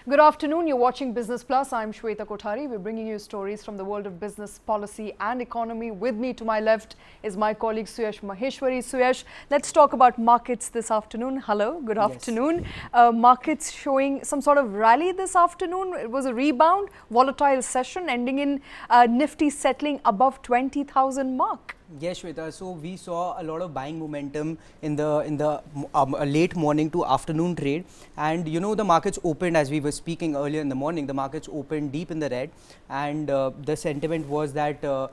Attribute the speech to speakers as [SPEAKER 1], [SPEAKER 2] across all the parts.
[SPEAKER 1] Good afternoon. You're watching Business Plus. I'm Shweta Kothari. We're bringing you stories from the world of business, policy and economy. With me to my left is my colleague Suyash Maheshwari. Suyash, let's talk about markets this afternoon. Hello, good afternoon. Markets showing some sort of rally this afternoon. It was a rebound, volatile session ending in Nifty settling above 20,000 mark.
[SPEAKER 2] Yes, Shweta. So we saw a lot of buying momentum in the late morning to afternoon trade, and the markets opened, as we were speaking earlier in the morning. The markets opened deep in the red, and the sentiment was that the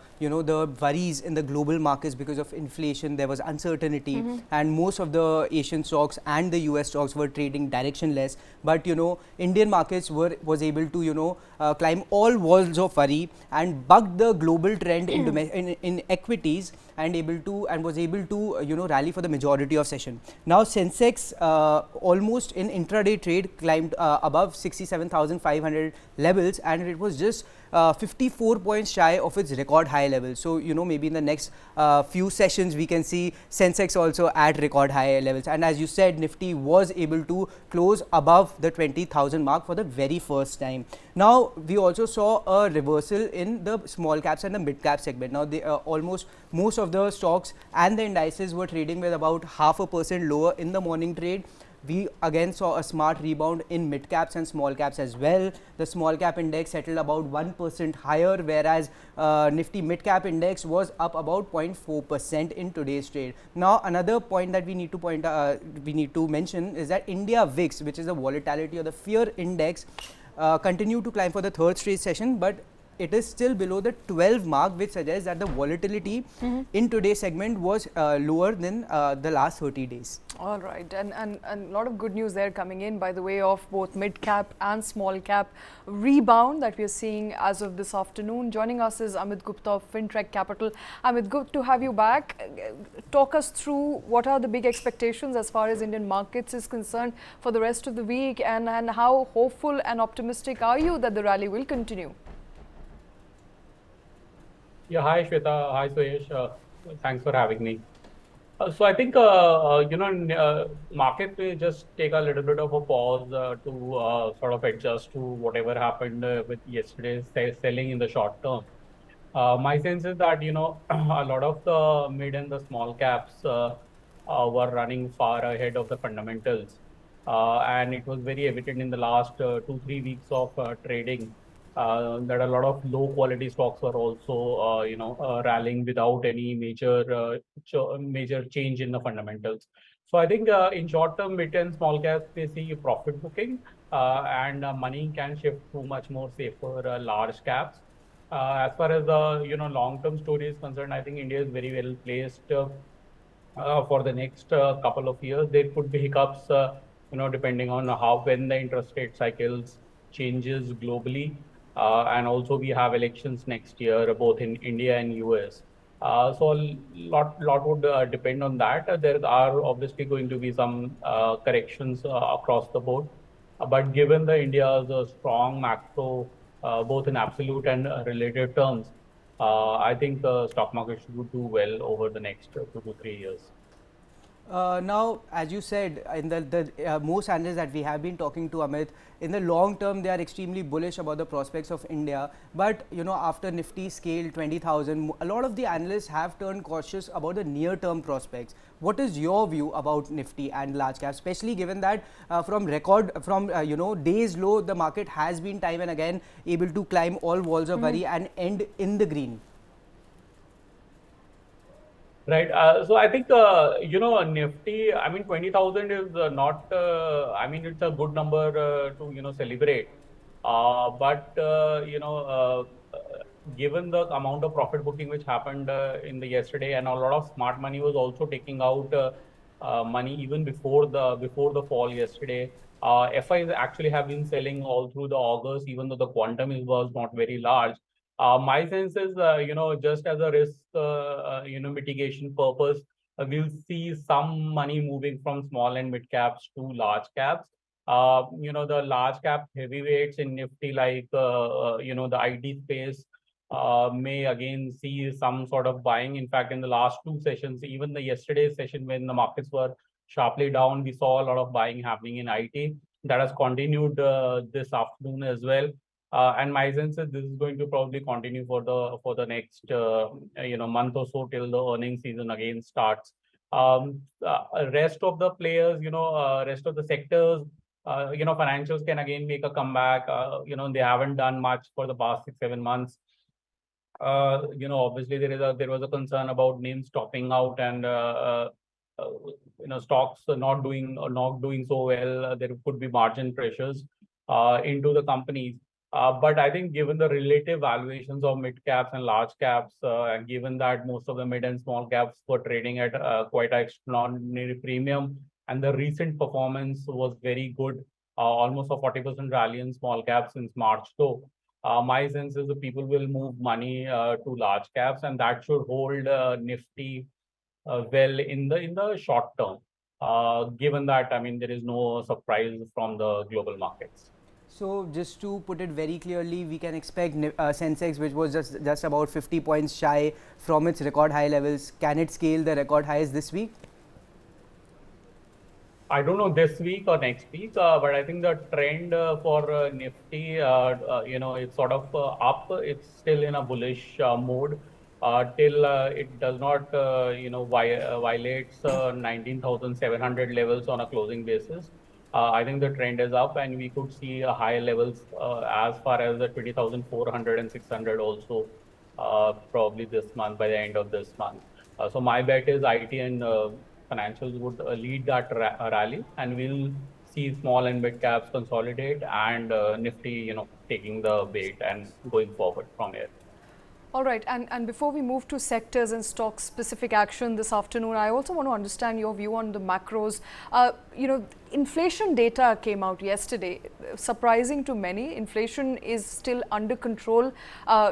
[SPEAKER 2] worries in the global markets because of inflation, there was uncertainty, and most of the Asian stocks and the US stocks were trading directionless. But Indian markets was able to climb all walls of worry and buck the global trend in equities, and was able to rally for the majority of session. Now Sensex almost in intraday trade climbed above 67,500 levels, and it was just 54 points shy of its record high level. So maybe in the next few sessions we can see Sensex also at record high levels, and as you said, Nifty was able to close above the 20,000 mark for the very first time. Now we also saw a reversal in the small caps and the mid cap segment. Now they almost most of the stocks and the indices were trading with about 0.5% lower in the morning trade. We again saw a smart rebound in mid caps and small caps as well. The small cap index settled about 1% higher, whereas Nifty mid cap index was up about 0.4% in today's trade. Now another point that we need to mention is that India VIX, which is the volatility or the fear index, continued to climb for the third straight session, but it is still below the 12 mark, which suggests that the volatility in today's segment was lower than the last 30 days.
[SPEAKER 1] All right, and a lot of good news there coming in by the way of both mid cap and small cap rebound that we are seeing as of this afternoon. Joining us is Amit Gupta of Fintrekk Capital. Amit, good to have you back. Talk us through what are the big expectations as far as Indian markets is concerned for the rest of the week, and how hopeful and optimistic are you that the rally will continue?
[SPEAKER 3] Yeah, hi Shweta, hi Suyash. Thanks for having me. So I think market will just take a little bit of a pause to sort of adjust to whatever happened with yesterday's selling in the short term. My sense is that a lot of the mid and the small caps were running far ahead of the fundamentals, and it was very evident in the last 2-3 weeks of trading that a lot of low quality stocks were also rallying without any major change in the fundamentals. So I think in short term, mid and small caps they see profit booking, and money can shift to much more safer large caps. As far as the long term story is concerned, I think India is very well placed for the next couple of years. There could be hiccups, depending on when the interest rate cycles changes globally. And also we have elections next year, both in India and US. So a lot would depend on that. There are obviously going to be some corrections across the board. But given the India's strong macro, both in absolute and relative terms, I think the stock market should do well over the next 2 to 3 years.
[SPEAKER 2] Now, as you said, in the most analysts that we have been talking to, Amit, in the long term, they are extremely bullish about the prospects of India. But, after Nifty scaled 20,000, a lot of the analysts have turned cautious about the near-term prospects. What is your view about Nifty and large caps, especially given that from days low, the market has been time and again able to climb all walls of worry and end in the green?
[SPEAKER 3] Right. So I think, Nifty, I mean, 20,000 is not, I mean, it's a good number to, celebrate. But, given the amount of profit booking which happened in the yesterday, and a lot of smart money was also taking out money even before the fall yesterday. FIs actually have been selling all through the August, even though the quantum was not very large. My sense is, just as a risk, mitigation purpose, we'll see some money moving from small and mid caps to large caps. The large cap heavyweights in Nifty, like, the IT space, may again see some sort of buying. In fact, in the last 2 sessions, even the yesterday's session when the markets were sharply down, we saw a lot of buying happening in IT. that has continued this afternoon as well. And my sense is this is going to probably continue for the next month or so till the earnings season again starts. Rest of the players, rest of the sectors, financials can again make a comeback. They haven't done much for the past 6-7 months. Obviously there was a concern about names topping out and stocks not doing so well. There could be margin pressures into the companies. But I think given the relative valuations of mid caps and large caps, and given that most of the mid and small caps were trading at quite an extraordinary premium, and the recent performance was very good, almost a 40% rally in small caps since March. So my sense is the people will move money to large caps, and that should hold Nifty well in the short term. Given that, I mean, there is no surprise from the global markets.
[SPEAKER 2] So just to put it very clearly, we can expect Sensex, which was just about 50 points shy from its record high levels, can it scale the record highs this week?
[SPEAKER 3] I don't know this week or next week, but I think the trend for Nifty, it's sort of up. It's still in a bullish mode till it does not, violates 19,700 levels on a closing basis. I think the trend is up, and we could see higher levels as far as the 20,400 and 600 also probably this month, by the end of this month. So my bet is IT and financials would lead that rally, and we'll see small and mid caps consolidate and Nifty, taking the bait and going forward from here.
[SPEAKER 1] All right, and before we move to sectors and stock specific action this afternoon, I also want to understand your view on the macros. Inflation data came out yesterday. Surprising to many, inflation is still under control,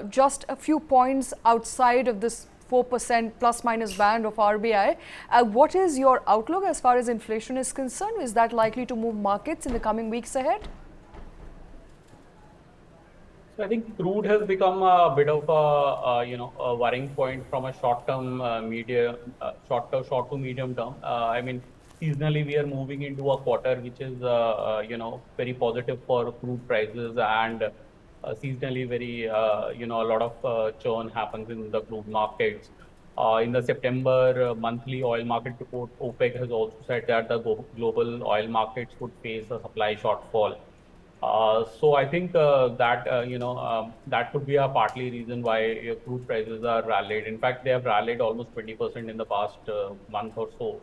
[SPEAKER 1] just a few points outside of this 4% plus minus band of RBI. What is your outlook as far as inflation is concerned? Is that likely to move markets in the coming weeks ahead?
[SPEAKER 3] So I think crude has become a bit of a worrying point from a short to medium term. I mean, seasonally we are moving into a quarter which is very positive for crude prices, and seasonally very a lot of churn happens in the crude markets. In the September monthly oil market report, OPEC has also said that the global oil markets would face a supply shortfall. So I think that could be a partly reason why crude prices are rallied. In fact, they have rallied almost 20% in the past month or so.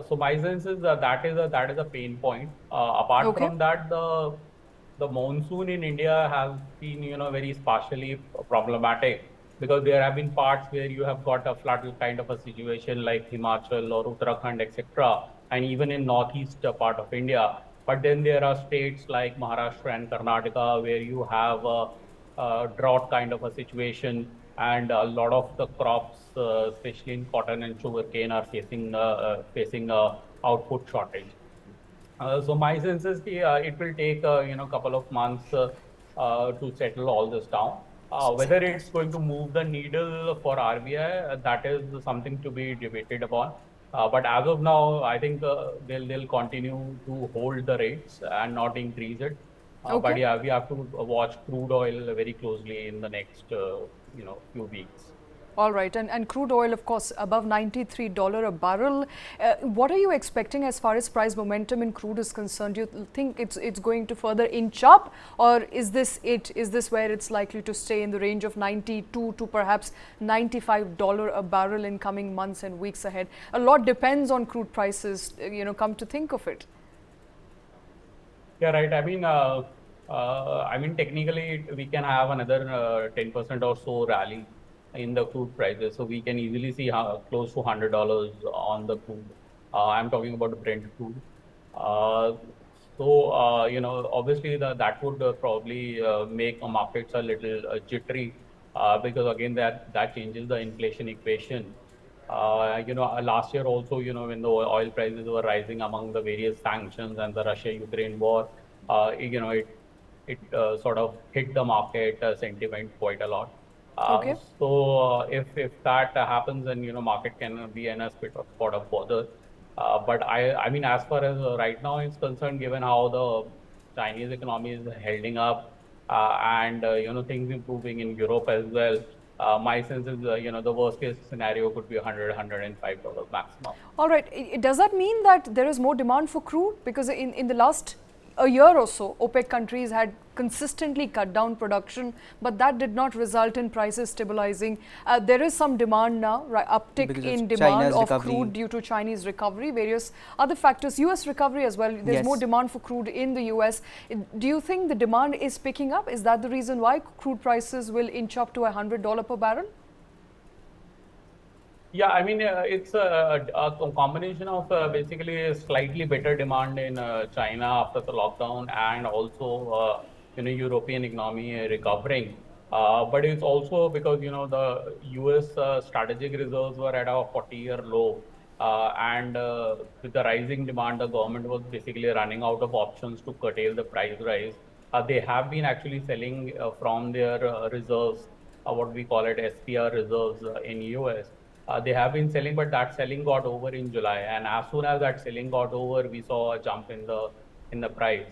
[SPEAKER 3] So my sense is that is a pain point. Apart from that, the monsoon in India has been very partially problematic, because there have been parts where you have got a flood kind of a situation like Himachal or Uttarakhand, etc., and even in northeast part of India. But then there are states like Maharashtra and Karnataka where you have a drought kind of a situation, and a lot of the crops, especially in cotton and sugarcane, are facing output shortage. So my sense is it will take couple of months to settle all this down. Whether it's going to move the needle for RBI, that is something to be debated upon. But as of now, I think they'll continue to hold the rates and not increase it. But yeah, we have to watch crude oil very closely in the next few weeks.
[SPEAKER 1] All right, and crude oil, of course, above $93 a barrel. What are you expecting as far as price momentum in crude is concerned? Do you think it's going to further inch up, or is this it? Is this where it's likely to stay in the range of $92 to perhaps $95 a barrel in coming months and weeks ahead? A lot depends on crude prices, come to think of it.
[SPEAKER 3] Yeah, right. I mean, technically, we can have another 10% or so rally in the crude prices. So we can easily see close to $100 on the crude. I'm talking about the Brent crude. Obviously that would probably make markets a little jittery, because again, that changes the inflation equation. Last year also, when the oil prices were rising among the various sanctions and the Russia-Ukraine war, it sort of hit the market sentiment quite a lot. So if that happens, then market can be in a spot of bother. But I mean, as far as right now is concerned, given how the Chinese economy is holding up and things improving in Europe as well, my sense is the worst case scenario could be 100, $105 maximum.
[SPEAKER 1] All right. Does that mean that there is more demand for crude? Because in the last a year or so, OPEC countries had consistently cut down production, but that did not result in prices stabilizing. There is some demand now, right, uptick
[SPEAKER 2] Because
[SPEAKER 1] in
[SPEAKER 2] of
[SPEAKER 1] demand
[SPEAKER 2] China's
[SPEAKER 1] of
[SPEAKER 2] recovery.
[SPEAKER 1] crude due to Chinese recovery, various other factors, US recovery as well. There's
[SPEAKER 2] Yes.
[SPEAKER 1] more demand for crude in the US. Do you think the demand is picking up? Is that the reason why crude prices will inch up to $100 per barrel?
[SPEAKER 3] Yeah, I mean, it's a combination of basically a slightly better demand in China after the lockdown and also, European economy recovering. But it's also because, the US strategic reserves were at a 40-year low. And with the rising demand, the government was basically running out of options to curtail the price rise. They have been actually selling from their reserves, what we call it SPR reserves in US. They have been selling, but that selling got over in July, and as soon as that selling got over, we saw a jump in the price.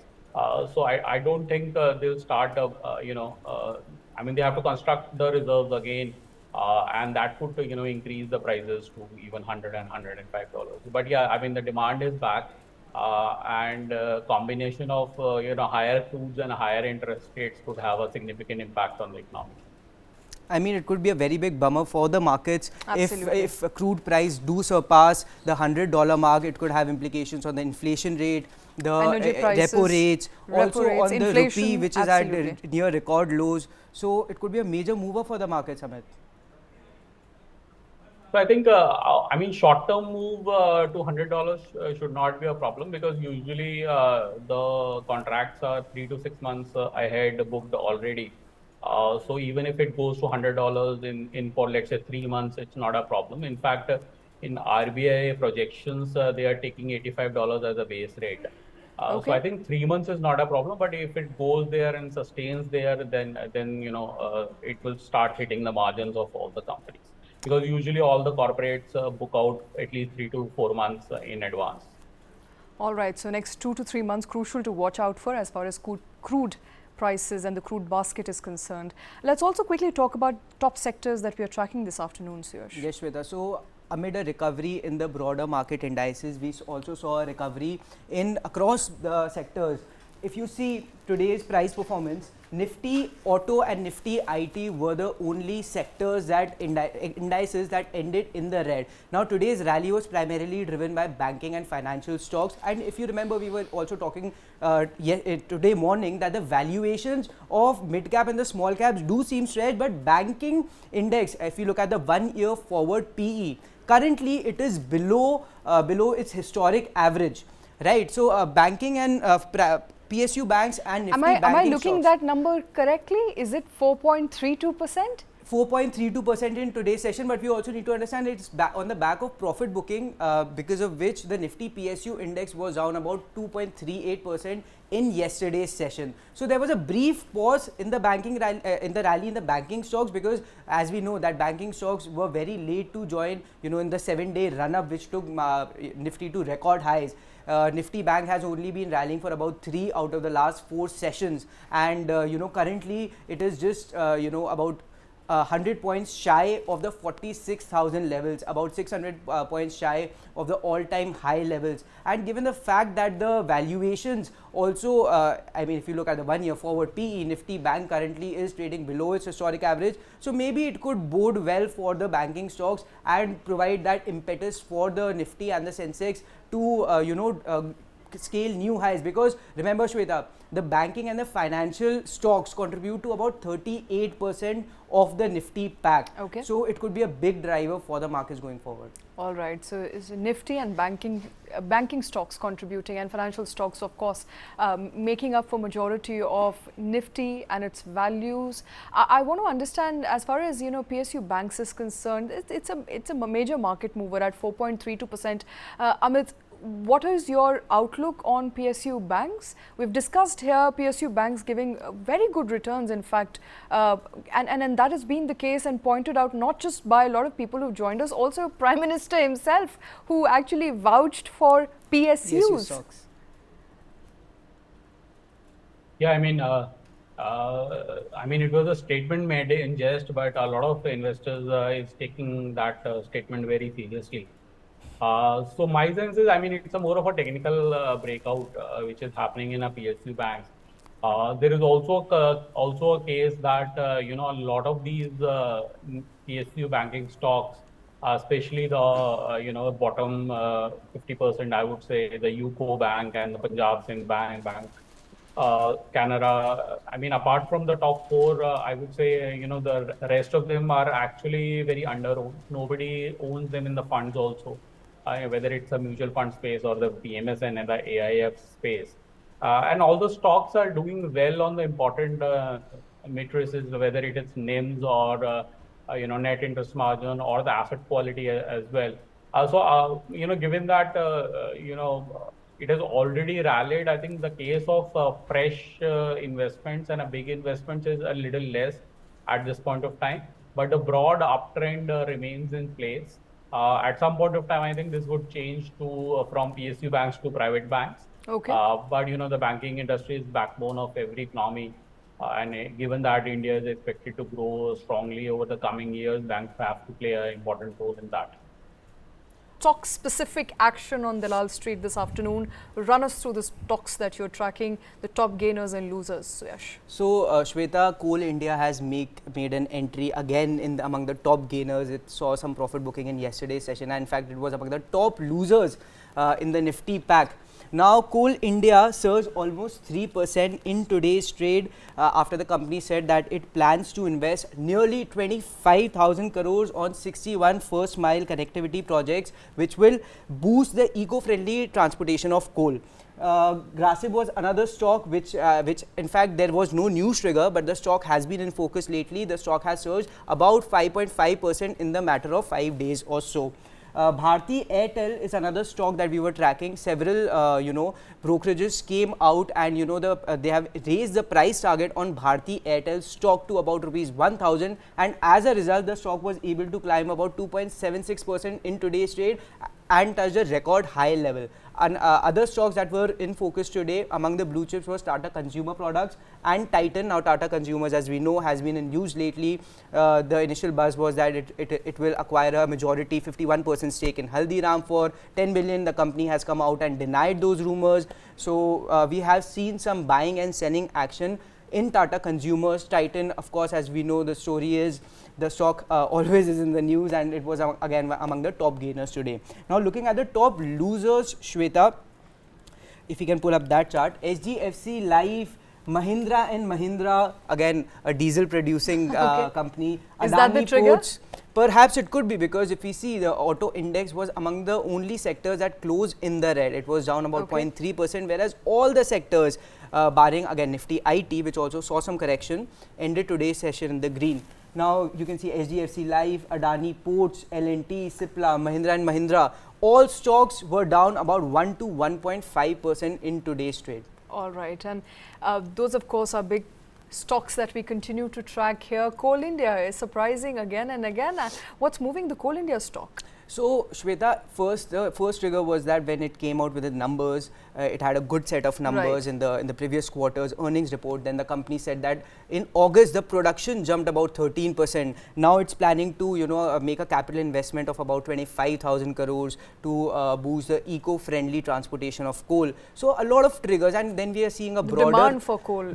[SPEAKER 3] So I don't think they'll start. I mean, they have to construct the reserves again, and that could increase the prices to even $105. But yeah, I mean the demand is back, and combination of higher foods and higher interest rates could have a significant impact on the economy.
[SPEAKER 2] I mean, it could be a very big bummer for the markets.
[SPEAKER 1] Absolutely.
[SPEAKER 2] If a crude price do surpass the $100 mark, it could have implications on the inflation rate, the
[SPEAKER 1] Energy prices,
[SPEAKER 2] repo rates, also
[SPEAKER 1] rates,
[SPEAKER 2] on the
[SPEAKER 1] inflation,
[SPEAKER 2] rupee, which is
[SPEAKER 1] absolutely.
[SPEAKER 2] at near record lows. So it could be a major mover for the markets, Amit.
[SPEAKER 3] So I think, I mean, short-term move to $100 should not be a problem because usually the contracts are 3 to 6 months ahead booked already. So even if it goes to $100 in for let's say 3 months, it's not a problem. In fact, in RBI projections, they are taking $85 as a base rate. So I think 3 months is not a problem, but if it goes there and sustains there, then it will start hitting the margins of all the companies because usually all the corporates book out at least 3 to 4 months in advance.
[SPEAKER 1] All right, so next 2 to 3 months crucial to watch out for as far as crude prices and the crude basket is concerned. Let's also quickly talk about top sectors that we are tracking this afternoon, Suyash.
[SPEAKER 2] Yes, Shweta. So amid a recovery in the broader market indices, we also saw a recovery in across the sectors. If you see today's price performance, Nifty Auto and Nifty IT were the only sectors that indices that ended in the red. Now today's rally was primarily driven by banking and financial stocks, and if you remember, we were also talking today morning that the valuations of mid cap and the small caps do seem stretched, but banking index, if you look at the 1 year forward PE, currently it is below its historic average, right? So banking and PSU Banks and Nifty banking
[SPEAKER 1] Am I looking
[SPEAKER 2] stocks.
[SPEAKER 1] that number correctly? Is it 4.32%?
[SPEAKER 2] 4.32% in today's session, but we also need to understand it's on the back of profit booking, because of which the Nifty PSU index was down about 2.38% in yesterday's session. So there was a brief pause in the banking rally, in the banking stocks, because as we know that banking stocks were very late to join, in the 7-day run-up which took Nifty to record highs. Nifty Bank has only been rallying for about 3 out of the last 4 sessions, and currently it is just about 100 points shy of the 46,000 levels, about 600 points shy of the all-time high levels. And given the fact that the valuations also, I mean, if you look at the 1 year forward PE, Nifty Bank currently is trading below its historic average. So maybe it could bode well for the banking stocks and provide that impetus for the Nifty and the Sensex to scale new highs, because remember, Shweta, the banking and the financial stocks contribute to about 38% of the Nifty pack.
[SPEAKER 1] Okay.
[SPEAKER 2] So it could be a big driver for the markets going forward.
[SPEAKER 1] All right. So is Nifty and banking stocks contributing, and financial stocks, of course, making up for majority of Nifty and its values. I want to understand, as far as PSU Banks is concerned, it's a major market mover at 4.32%. Amit, what is your outlook on PSU Banks? We've discussed here PSU Banks giving very good returns, in fact, and that has been the case and pointed out not just by a lot of people who've joined us, also Prime Minister himself, who actually vouched for PSUs.
[SPEAKER 2] stocks.
[SPEAKER 3] Yeah, it was a statement made in jest, but a lot of investors is taking that statement very seriously. So my sense is, it's a more of a technical breakout which is happening in a PSU banks. There is also a case that a lot of these PSU banking stocks, especially the bottom 50%, I would say the UCO Bank and the Punjab Sindh Bank, Canara. Apart from the top four, I would say the rest of them are actually very under owned. Nobody owns them in the funds also, whether it's a mutual fund space or the PMSN and the AIF space. And all the stocks are doing well on the important matrices, whether it is NIMs or net interest margin or the asset quality as well. Given that it has already rallied, I think the case of fresh investments and a big investments is a little less at this point of time. But the broad uptrend remains in place. At some point of time, I think this would change to from PSU banks to private banks.
[SPEAKER 1] Okay.
[SPEAKER 3] But the banking industry is backbone of every economy, and given that India is expected to grow strongly over the coming years, banks have to play an important role in that.
[SPEAKER 1] Stock specific action on Dalal Street this afternoon. Run us through the stocks that you're tracking, the top gainers and losers, Suyash.
[SPEAKER 2] So, Shweta, Coal India has made an entry again among the top gainers. It saw some profit booking in yesterday's session, and in fact, it was among the top losers in the Nifty pack. Now, Coal India surged almost 3% in today's trade after the company said that it plans to invest nearly 25,000 crores on 61 first mile connectivity projects, which will boost the eco-friendly transportation of coal. Grasim was another stock which in fact there was no news trigger, but the stock has been in focus lately. The stock has surged about 5.5% in the matter of 5 days or so. Bharti Airtel is another stock that we were tracking. Several brokerages came out and they have raised the price target on Bharti Airtel stock to about rupees 1,000, and as a result the stock was able to climb about 2.76% in today's trade and touched a record high level. And other stocks that were in focus today among the blue chips was Tata Consumer Products and Titan. Now Tata Consumers, as we know, has been in news lately. The initial buzz was that it will acquire a majority 51% stake in Haldiram for 10 billion. The company has come out and denied those rumors. So we have seen some buying and selling action in Tata Consumers. Titan, of course, as we know, the story is the stock always is in the news, and it was again among the top gainers today. Now looking at the top losers, Shweta, if you can pull up that chart, HDFC Life, Mahindra and Mahindra, again a diesel producing company.
[SPEAKER 1] Is that the trigger?
[SPEAKER 2] Ports, perhaps it could be, because if we see the auto index was among the only sectors that closed in the red. It was down about 0.3%, whereas all the sectors barring again Nifty IT, which also saw some correction, ended today's session in the green. Now you can see HDFC Life, Adani Ports, L&T, Cipla, Mahindra and Mahindra, all stocks were down about 1 to 1.5% in today's trade.
[SPEAKER 1] All right, and those of course are big stocks that we continue to track here. Coal India is surprising again and again. What's moving the Coal India stock?
[SPEAKER 2] So, Shweta, the first trigger was that when it came out with the numbers, it had a good set of numbers in the previous quarter's earnings report. Then the company said that in August the production jumped about 13%. Now it's planning to make a capital investment of about 25,000 crores to boost the eco-friendly transportation of coal. So a lot of triggers, and then we are seeing a broader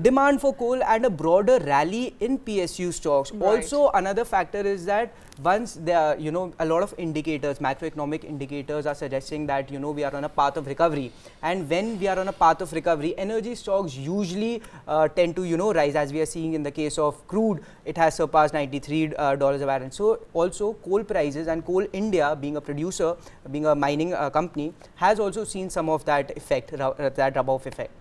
[SPEAKER 2] demand for coal and a broader rally in PSU stocks.
[SPEAKER 1] Right.
[SPEAKER 2] Also, another factor is that once there are, a lot of indicators, macroeconomic indicators are suggesting that, we are on a path of recovery. And when we are on a path of recovery, energy stocks usually tend to, rise, as we are seeing in the case of crude. It has surpassed $93 a barrel. So also coal prices, and Coal India being a producer, being a mining company, has also seen some of that effect, that rub-off effect.